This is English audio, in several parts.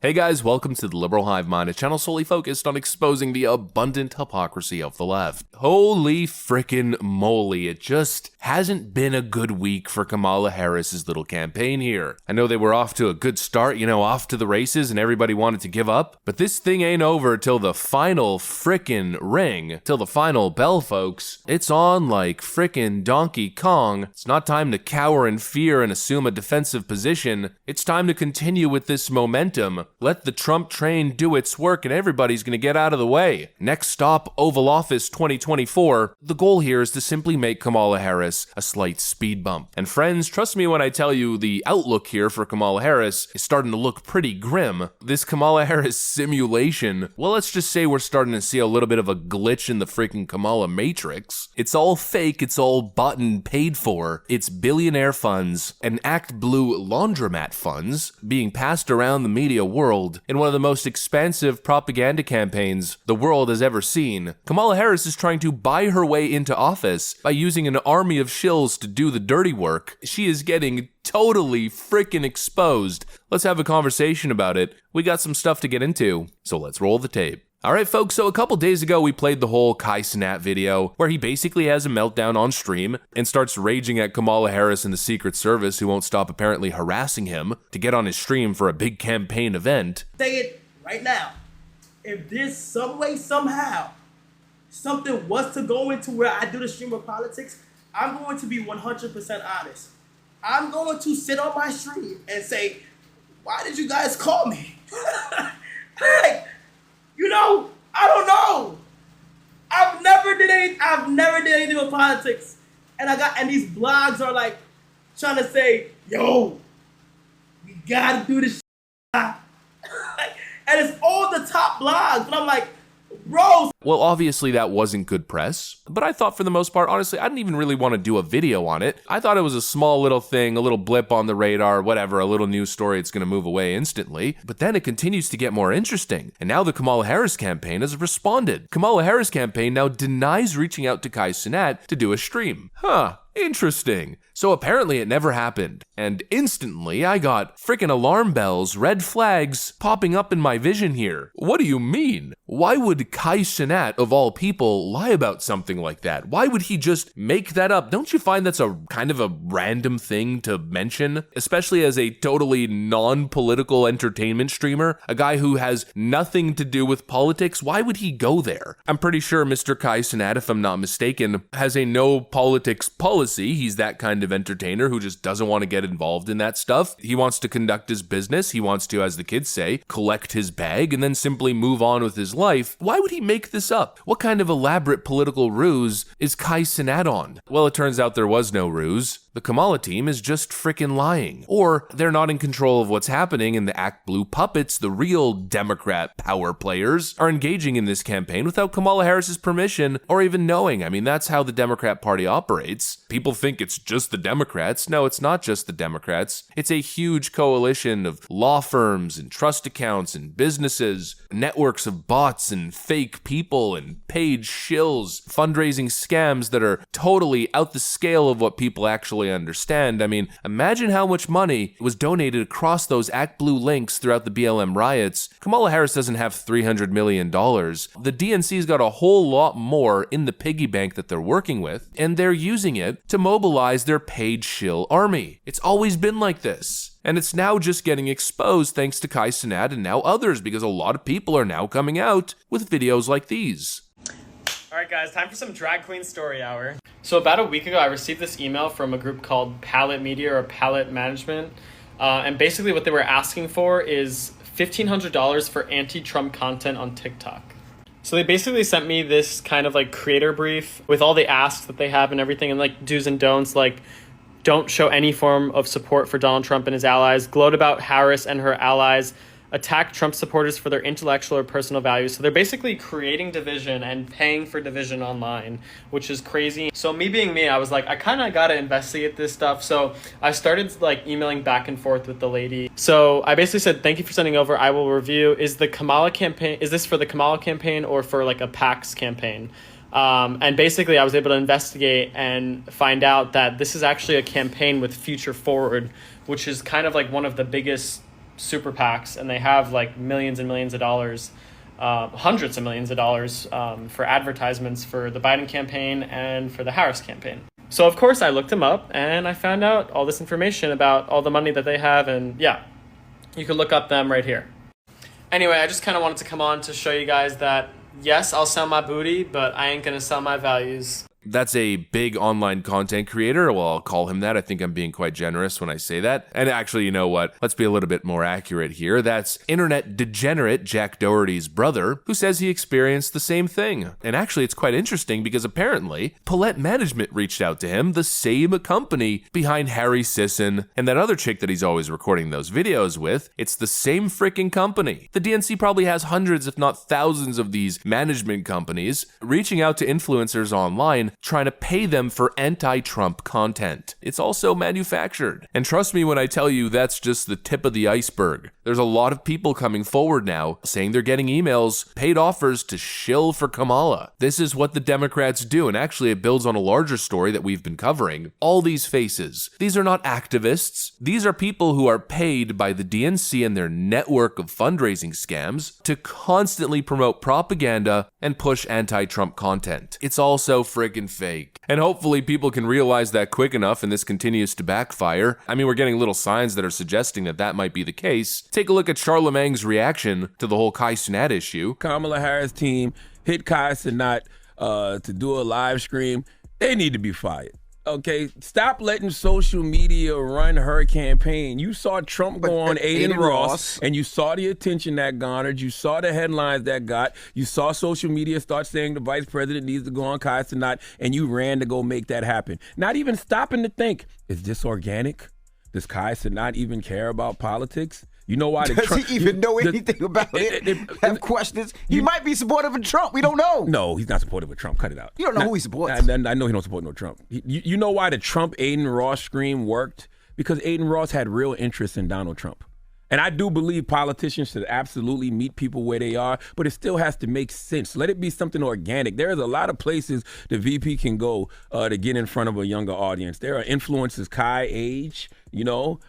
Hey guys, welcome to the Liberal Hive Mind, a channel solely focused on exposing the abundant hypocrisy of the left. Holy frickin' moly, it just hasn't been a good week for Kamala Harris's little campaign here. I know they were off to a good start, off to the races and everybody wanted to give up, but this thing ain't over till the final frickin' ring, till the final bell, folks. It's on like frickin' Donkey Kong. It's not time to cower in fear and assume a defensive position. It's time to continue with this momentum. Let the Trump train do its work and everybody's gonna get out of the way. Next stop, Oval Office 2024. The goal here is to simply make Kamala Harris a slight speed bump. And friends, trust me when I tell you the outlook here for Kamala Harris is starting to look pretty grim. This Kamala Harris simulation, well, let's just say we're starting to see a little bit of a glitch in the freaking Kamala Matrix. It's all fake, it's all bought and paid for. It's billionaire funds and Act Blue laundromat funds being passed around the media world in one of the most expansive propaganda campaigns the world has ever seen. Kamala Harris is trying to buy her way into office by using an army of shills to do the dirty work. She is getting totally freaking exposed. Let's have a conversation about it. We got some stuff to get into, so let's roll the tape. Alright folks, so a couple days ago we played the whole Kai Cenat video where he basically has a meltdown on stream and starts raging at Kamala Harris and the Secret Service, who won't stop apparently harassing him to get on his stream for a big campaign event. Say it right now. If there's some way, somehow, something was to go into where I do the stream of politics, I'm going to be 100% honest. I'm going to sit on my stream and say, why did you guys call me? I don't know. I've never did anything with politics. And these blogs are like trying to say, yo, we gotta do this shit. And it's all the top blogs. And I'm like, bro. Well, obviously that wasn't good press, but I thought for the most part, honestly, I didn't even really want to do a video on it. I thought it was a small little thing, a little blip on the radar, whatever, a little news story, it's going to move away instantly. But then it continues to get more interesting. And now the Kamala Harris campaign has responded. Kamala Harris campaign now denies reaching out to Kai Cenat to do a stream. Interesting. So apparently it never happened. And instantly I got frickin' alarm bells, red flags popping up in my vision here. What do you mean? Why would Kai Cenat, of all people, lie about something like that? Why would he just make that up? Don't you find that's a kind of a random thing to mention? Especially as a totally non-political entertainment streamer, a guy who has nothing to do with politics. Why would he go there? I'm pretty sure Mr. Kai Cenat, if I'm not mistaken, has a no politics policy. He's that kind of entertainer who just doesn't want to get involved in that stuff. He wants to conduct his business. He wants to, as the kids say, collect his bag and then simply move on with his life. Why would he make this up? What kind of elaborate political ruse is Kai Cenat on? Well, it turns out there was no ruse. The Kamala team is just frickin' lying. Or they're not in control of what's happening and the Act Blue puppets, the real Democrat power players, are engaging in this campaign without Kamala Harris's permission or even knowing. I mean, that's how the Democrat Party operates. People think it's just the Democrats. No, it's not just the Democrats. It's a huge coalition of law firms and trust accounts and businesses, networks of bots and fake people and paid shills, fundraising scams that are totally out the scale of what people actually understand. I mean, imagine how much money was donated across those Act Blue links throughout the BLM riots. Kamala Harris doesn't have $300 million. The DNC's got a whole lot more in the piggy bank that they're working with, and they're using it to mobilize their paid shill army. It's always been like this. And it's now just getting exposed thanks to Kai Cenat and now others, because a lot of people are now coming out with videos like these. Alright guys, time for some drag queen story hour. So about a week ago, I received this email from a group called Palette Media or Palette Management. And basically what they were asking for is $1,500 for anti-Trump content on TikTok. So they basically sent me this kind of like creator brief with all the asks that they have and everything, and like do's and don'ts, like don't show any form of support for Donald Trump and his allies, gloat about Harris and her allies, attack Trump supporters for their intellectual or personal values. So they're basically creating division and paying for division online, which is crazy. So me being me, I was like, I kind of got to investigate this stuff. So I started like emailing back and forth with the lady. So I basically said, thank you for sending over. I will review. Is this for the Kamala campaign or for like a PAX campaign? And basically I was able to investigate and find out that this is actually a campaign with Future Forward, which is kind of like one of the biggest super PACs, and they have like millions and millions of dollars, hundreds of millions of dollars for advertisements for the Biden campaign and for the Harris campaign. So of course I looked them up and I found out all this information about all the money that they have, and yeah, you can look up them right here. Anyway, I just kind of wanted to come on to show you guys that yes, I'll sell my booty, but I ain't gonna sell my values. That's a big online content creator. Well, I'll call him that. I think I'm being quite generous when I say that. And actually, you know what? Let's be a little bit more accurate here. That's internet degenerate Jack Doherty's brother, who says he experienced the same thing. And actually, it's quite interesting because apparently, Paulette Management reached out to him, the same company behind Harry Sisson and that other chick that he's always recording those videos with. It's the same freaking company. The DNC probably has hundreds, if not thousands, of these management companies reaching out to influencers online, trying to pay them for anti-Trump content. It's also manufactured. And trust me when I tell you that's just the tip of the iceberg. There's a lot of people coming forward now saying they're getting emails, paid offers to shill for Kamala. This is what the Democrats do, and actually it builds on a larger story that we've been covering. All these faces, these are not activists. These are people who are paid by the DNC and their network of fundraising scams to constantly promote propaganda and push anti-Trump content. It's all so friggin' fake. And hopefully people can realize that quick enough and this continues to backfire. I mean, we're getting little signs that are suggesting that that might be the case. Take a look at Charlemagne's reaction to the whole Kai Cenat issue. Kamala Harris team hit Kai Cenat to do a live stream. They need to be fired. Okay, stop letting social media run her campaign. You saw Trump go on Aiden Ross, and you saw the attention that garnered. You saw the headlines that got. You saw social media start saying the vice president needs to go on Kai Cenat, and you ran to go make that happen. Not even stopping to think, is this organic? Does Kai Cenat even care about politics? You know why? Does he even know anything about it? Have questions? He might be supportive of Trump. We don't know. No, he's not supportive of Trump. Cut it out. You don't know who he supports. I know he don't support no Trump. You know why the Trump Aiden Ross stream worked? Because Aiden Ross had real interest in Donald Trump. And I do believe politicians should absolutely meet people where they are, but it still has to make sense. Let it be something organic. There's a lot of places the VP can go to get in front of a younger audience. There are influencers Kai age, you know.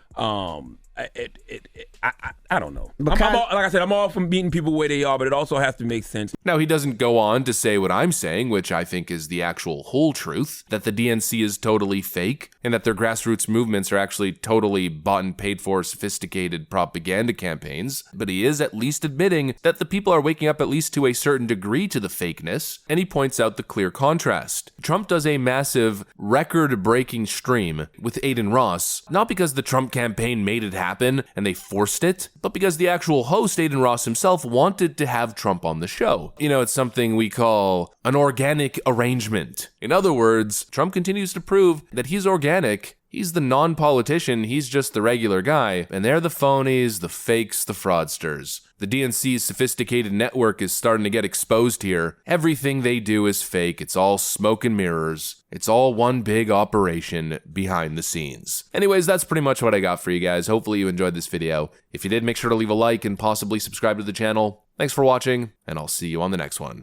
I don't know. Like I said, I'm all for meeting people where they are, but it also has to make sense. Now, he doesn't go on to say what I'm saying, which I think is the actual whole truth, that the DNC is totally fake and that their grassroots movements are actually totally bought and paid for sophisticated propaganda campaigns. But he is at least admitting that the people are waking up at least to a certain degree to the fakeness, and he points out the clear contrast. Trump does a massive record-breaking stream with Aiden Ross, not because the Trump campaign made it happen and they forced it, but because the actual host, Aiden Ross himself, wanted to have Trump on the show. You know, it's something we call an organic arrangement. In other words, Trump continues to prove that he's organic. He's the non-politician, he's just the regular guy, and they're the phonies, the fakes, the fraudsters. The DNC's sophisticated network is starting to get exposed here. Everything they do is fake, it's all smoke and mirrors. It's all one big operation behind the scenes. Anyways, that's pretty much what I got for you guys. Hopefully you enjoyed this video. If you did, make sure to leave a like and possibly subscribe to the channel. Thanks for watching, and I'll see you on the next one.